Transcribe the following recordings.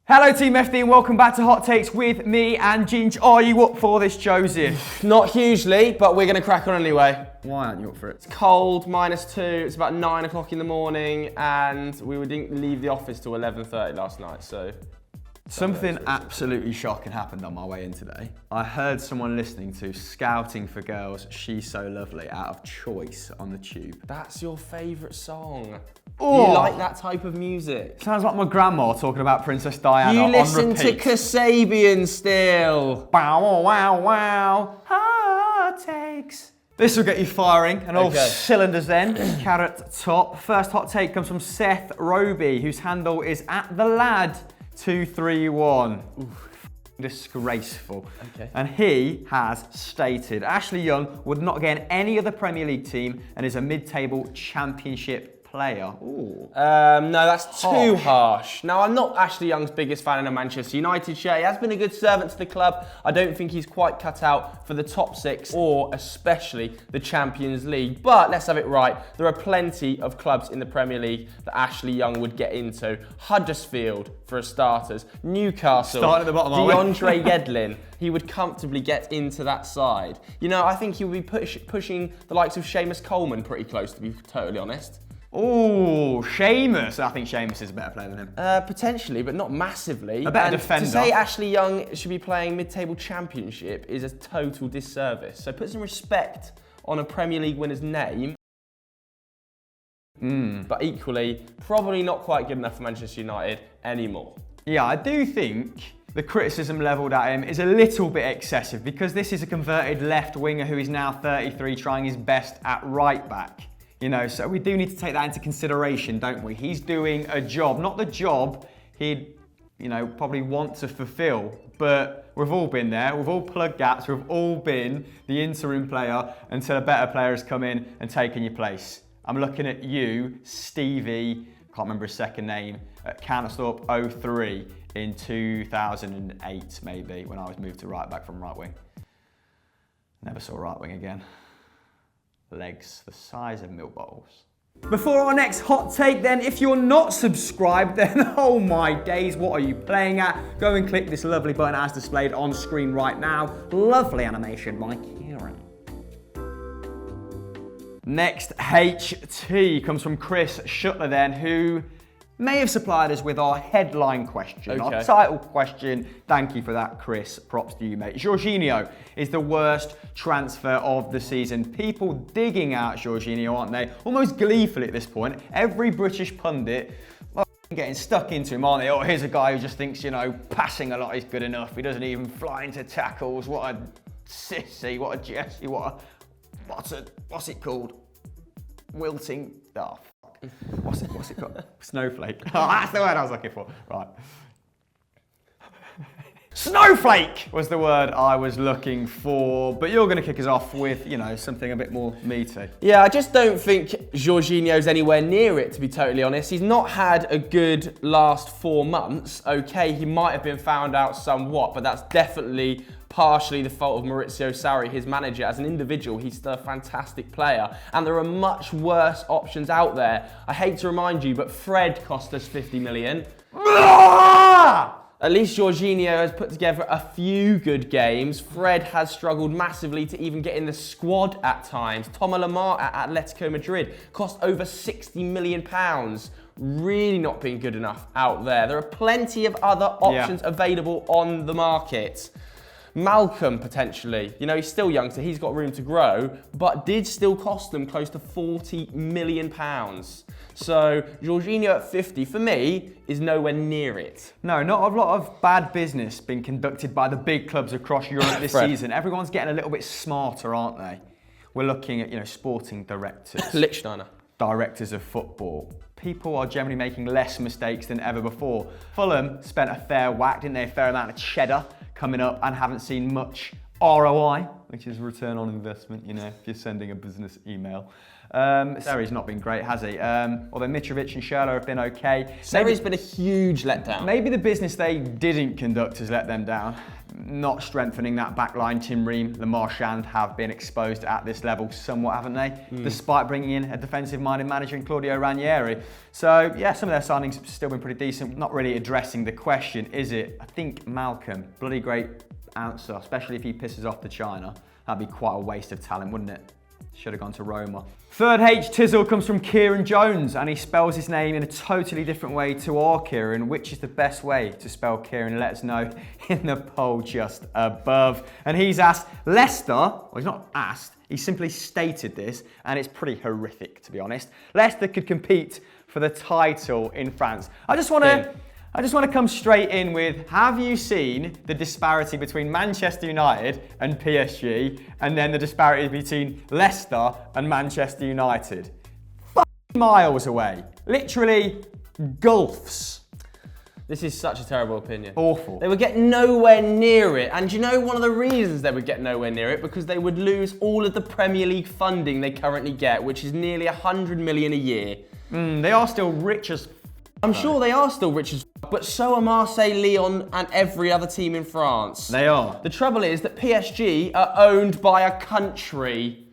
Hello Team FD and welcome back to Hot Takes with me and Ginge. Are you up for this, Joseph? Not hugely, but we're going to crack on anyway. Why aren't you up for it? It's cold, -2, it's about 9 o'clock in the morning, and we didn't leave the office till 11:30 last night, so... Something absolutely shocking happened on my way in today. I heard someone listening to Scouting for Girls, She's So Lovely out of choice on the tube. That's your favourite song. Oh. You like that type of music? Sounds like my grandma talking about Princess Diana on You listen to repeat. Kasabian still. Wow, wow, wow. Hot Takes. This will get you firing and all cylinders then. Carrot top. First hot take comes from Seth Roby, whose handle is @thelad231. Disgraceful. Okay. And he has stated Ashley Young would not get in any other Premier League team and is a mid-table championship player. Ooh. No, that's too harsh. Now, I'm not Ashley Young's biggest fan in a Manchester United shirt. He has been a good servant to the club. I don't think he's quite cut out for the top 6 or especially the Champions League. But let's have it right. There are plenty of clubs in the Premier League that Ashley Young would get into. Huddersfield, for starters. Newcastle. Starting at the bottom, DeAndre Yedlin. He would comfortably get into that side. You know, I think he would be pushing the likes of Seamus Coleman pretty close, to be totally honest. Oh, Seamus. I think Seamus is a better player than him. Potentially, but not massively. A better defender. To say Ashley Young should be playing mid-table championship is a total disservice. So put some respect on a Premier League winner's name. But equally, probably not quite good enough for Manchester United anymore. Yeah, I do think the criticism levelled at him is a little bit excessive because this is a converted left winger who is now 33 trying his best at right back. You know, so we do need to take that into consideration, don't we? He's doing a job, not the job he'd, probably want to fulfill. But we've all been there, we've all plugged gaps, we've all been the interim player until a better player has come in and taken your place. I'm looking at you, Stevie, can't remember his second name, at Countersthorpe 03 in 2008 maybe, when I was moved to right back from right wing. Never saw right wing again. Legs the size of milk bottles. Before our next hot take then, if you're not subscribed then, oh my days, what are you playing at? Go and click this lovely button as displayed on screen right now. Lovely animation by Kieran. Next HT comes from Chris Shuttler then, who may have supplied us with our headline question, our title question. Thank you for that, Chris. Props to you, mate. Jorginho is the worst transfer of the season. People digging out Jorginho, aren't they? Almost gleefully at this point. Every British pundit getting stuck into him, aren't they? Oh, here's a guy who just thinks, passing a lot is good enough. He doesn't even fly into tackles. What a sissy, what a Jessie, what's it called? Wilting, What's it called? Snowflake. Oh, that's the word I was looking for. Right. Snowflake was the word I was looking for. But you're going to kick us off with, something a bit more meaty. Yeah, I just don't think Jorginho's anywhere near it, to be totally honest. He's not had a good last 4 months. Okay, he might have been found out somewhat, but that's definitely partially the fault of Maurizio Sarri, his manager. As an individual, he's still a fantastic player. And there are much worse options out there. I hate to remind you, but Fred cost us 50 million. At least Jorginho has put together a few good games. Fred has struggled massively to even get in the squad at times. Thomas Lemar at Atletico Madrid cost over £60 million. Really not being good enough out there. There are plenty of other options available on the market. Malcolm, potentially. He's still young, so he's got room to grow, but did still cost them close to £40 million. So, Jorginho at 50, for me, is nowhere near it. No, not a lot of bad business being conducted by the big clubs across Europe this season. Everyone's getting a little bit smarter, aren't they? We're looking at, sporting directors. Lichtsteiner. Directors of football. People are generally making less mistakes than ever before. Fulham spent a fair whack, didn't they? A fair amount of cheddar coming up and haven't seen much ROI, which is return on investment, if you're sending a business email. Seri's not been great, has he? Although Mitrovic and Schürrle have been okay. Seri's been a huge letdown. Maybe the business they didn't conduct has let them down. Not strengthening that backline. Tim Ream, Le Marchand have been exposed at this level somewhat, haven't they? Despite bringing in a defensive-minded manager in Claudio Ranieri. So, yeah, some of their signings have still been pretty decent. Not really addressing the question, is it? I think Malcolm, bloody great answer, especially if he pisses off to China. That'd be quite a waste of talent, wouldn't it? Should have gone to Roma. Third H Tizzle comes from Kieran Jones, and he spells his name in a totally different way to our Kieran. Which is the best way to spell Kieran? Let us know in the poll just above. And he's asked Leicester, well, he's not asked, he simply stated this, and it's pretty horrific, to be honest. Leicester could compete for the title in France. I just want to come straight in with, have you seen the disparity between Manchester United and PSG, and then the disparity between Leicester and Manchester United? Miles away. Literally gulfs. This is such a terrible opinion. Awful. They would get nowhere near it. And you know one of the reasons they would get nowhere near it? Because they would lose all of the Premier League funding they currently get, which is nearly 100 million a year. They are still rich as I'm sure they are still rich as but so are Marseille, Lyon and every other team in France. They are. The trouble is that PSG are owned by a country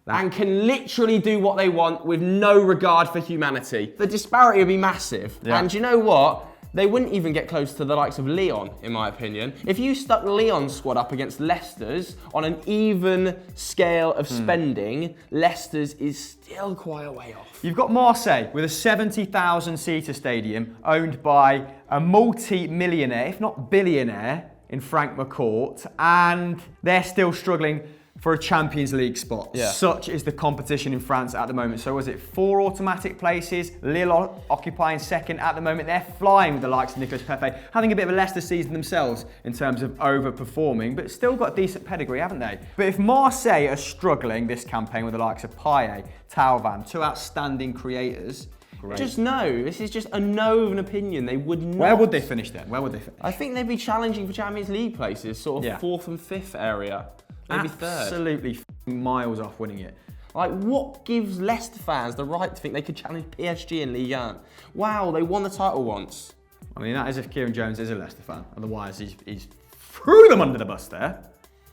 and can literally do what they want with no regard for humanity. The disparity would be massive. Yeah. And you know what? They wouldn't even get close to the likes of Lyon, in my opinion. If you stuck Lyon's squad up against Leicester's on an even scale of spending, Leicester's is still quite a way off. You've got Marseille with a 70,000-seater stadium owned by a multi-millionaire, if not billionaire, in Frank McCourt, and they're still struggling for a Champions League spot. Yeah. Such is the competition in France at the moment. So was it 4 automatic places? Lille occupying second at the moment. They're flying with the likes of Nicolas Pepe, having a bit of a Leicester season themselves in terms of overperforming, but still got decent pedigree, haven't they? But if Marseille are struggling this campaign with the likes of Payet, Thauvin, two outstanding creators, great. Just no. This is just a no of an opinion. They would not. Where would they finish then? Where would they finish? I think they'd be challenging for Champions League places, sort of 4th and 5th area. Maybe 3rd. Absolutely miles off winning it. Like, what gives Leicester fans the right to think they could challenge PSG in Ligue 1? Wow, they won the title once. I mean, that is if Kieran Jones is a Leicester fan. Otherwise, he's threw them under the bus there.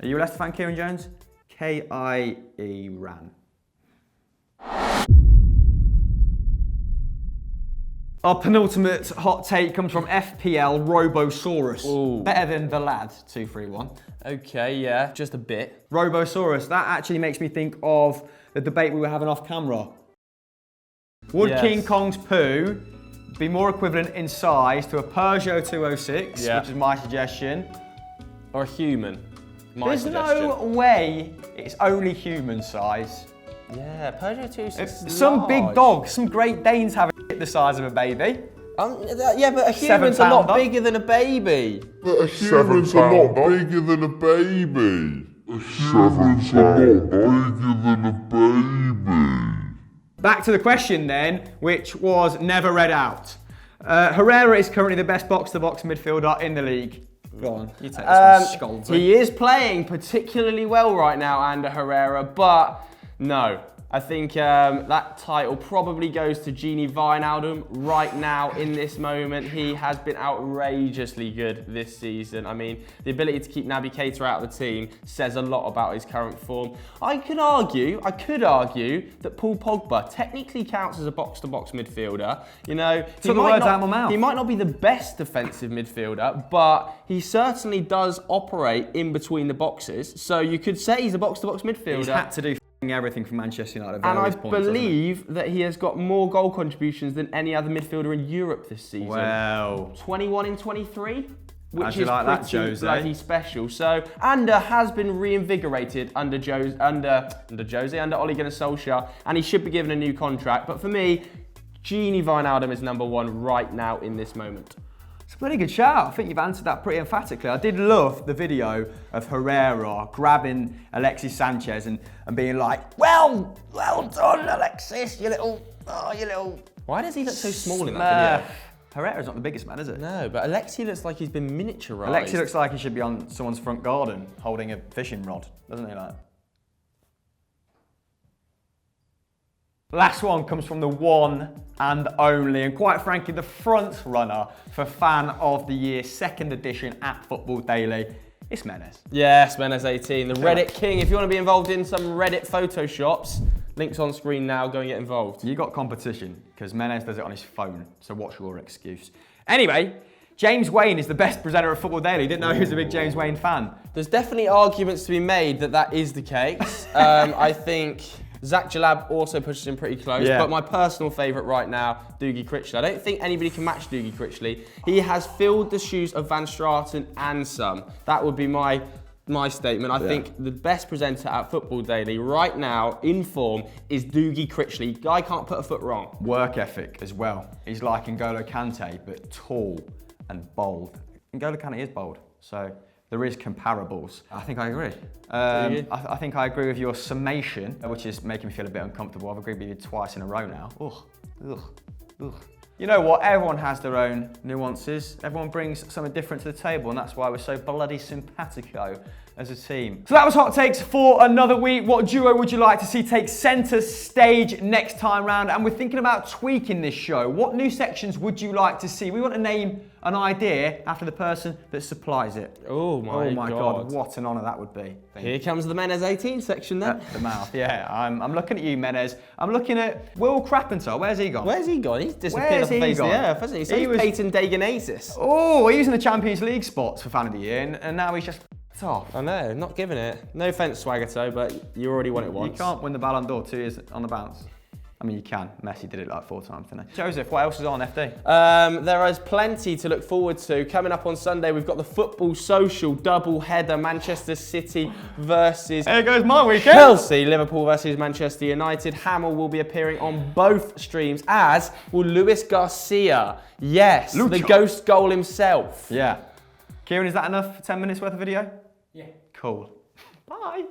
Are you a Leicester fan, Kieran Jones? K-I-E ran. Our penultimate hot take comes from FPL Robosaurus. Ooh. Better than the lad, 231. Okay, yeah, just a bit. Robosaurus, that actually makes me think of the debate we were having off camera. Would King Kong's poo be more equivalent in size to a Peugeot 206, which is my suggestion, or a human? There's no way it's only human size. Yeah, Peugeot 206 is some large. big dogs, some Great Danes have the size of a baby. Yeah, but a human's a lot bigger than a baby. But a human's a lot bigger than a baby. A human's a lot bigger than a baby. Back to the question then, which was never read out. Herrera is currently the best box-to-box midfielder in the league. Go on, you take this one, scolds. He is playing particularly well right now, Ander Herrera, but no. I think that title probably goes to Gini Wijnaldum right now in this moment. He has been outrageously good this season. I mean, the ability to keep Naby Keita out of the team says a lot about his current form. I could argue that Paul Pogba technically counts as a box-to-box midfielder. You know, he might not be the best defensive midfielder, but he certainly does operate in between the boxes. So you could say he's a box-to-box midfielder. He's had to do everything from Manchester United. And I believe that he has got more goal contributions than any other midfielder in Europe this season. Wow. 21 in 23, which is like pretty bloody special. So Ander has been reinvigorated under Ole Gunnar Solskjaer, and he should be given a new contract. But for me, Gini Wijnaldum is number one right now in this moment. It's a pretty good shout. I think you've answered that pretty emphatically. I did love the video of Herrera grabbing Alexis Sanchez and being like, well done, Alexis, you little. Why does he look so small in that video? Herrera's not the biggest man, is it? No, but Alexis looks like he's been miniaturized. Alexis looks like he should be on someone's front garden holding a fishing rod, doesn't he? Like? Last one comes from the one and only, and quite frankly, the front runner for Fan of the Year, second edition at Football Daily. It's Menez. Yes, Menez18, the Reddit king. If you want to be involved in some Reddit photoshops, links on screen now, go and get involved. You got competition, because Menez does it on his phone, so what's your excuse? Anyway, James Wayne is the best presenter at Football Daily. Didn't know he was a big James Wayne fan. There's definitely arguments to be made that that is the case. I think Zach Jalab also pushes him pretty close, but my personal favourite right now, Dougie Critchley. I don't think anybody can match Dougie Critchley. He has filled the shoes of Van Straten and some. That would be my statement. I think the best presenter at Football Daily right now, in form, is Dougie Critchley. Guy can't put a foot wrong. Work ethic as well. He's like N'Golo Kante, but tall and bold. N'Golo Kante is bold, so there is comparables. I think I agree. I think I agree with your summation, which is making me feel a bit uncomfortable. I've agreed with you twice in a row now. Ugh. You know what? Everyone has their own nuances. Everyone brings something different to the table, and that's why we're so bloody simpatico as a team. So that was Hot Takes for another week. What duo would you like to see take centre stage next time round? And we're thinking about tweaking this show. What new sections would you like to see? We want to name an idea after the person that supplies it. Oh my God. What an honour that would be. Here comes the Menez18 section then. The mouth, yeah. I'm looking at you, Menez. I'm looking at Will Crappenthal. Where's he gone? Where's he gone? He's disappeared off the face of the earth, hasn't he? So he's Peyton Dagenasis. Oh, he was in the Champions League spots for Fan of the Year, and now he's just off. I know, not giving it. No offence, Swagato, but you already won it once. You can't win the Ballon d'Or 2 years on the bounce. I mean, you can. Messi did it like 4 times, didn't he? Joseph, what else is on FD? There is plenty to look forward to. Coming up on Sunday, we've got the Football Social double-header, Manchester City versus There goes my weekend. Chelsea, Liverpool versus Manchester United. Hamill will be appearing on both streams, as will Luis Garcia. Yes, Lucha. the ghost goal himself. Yeah. Kieran, is that enough for 10 minutes worth of video? Yeah. Cool. Bye.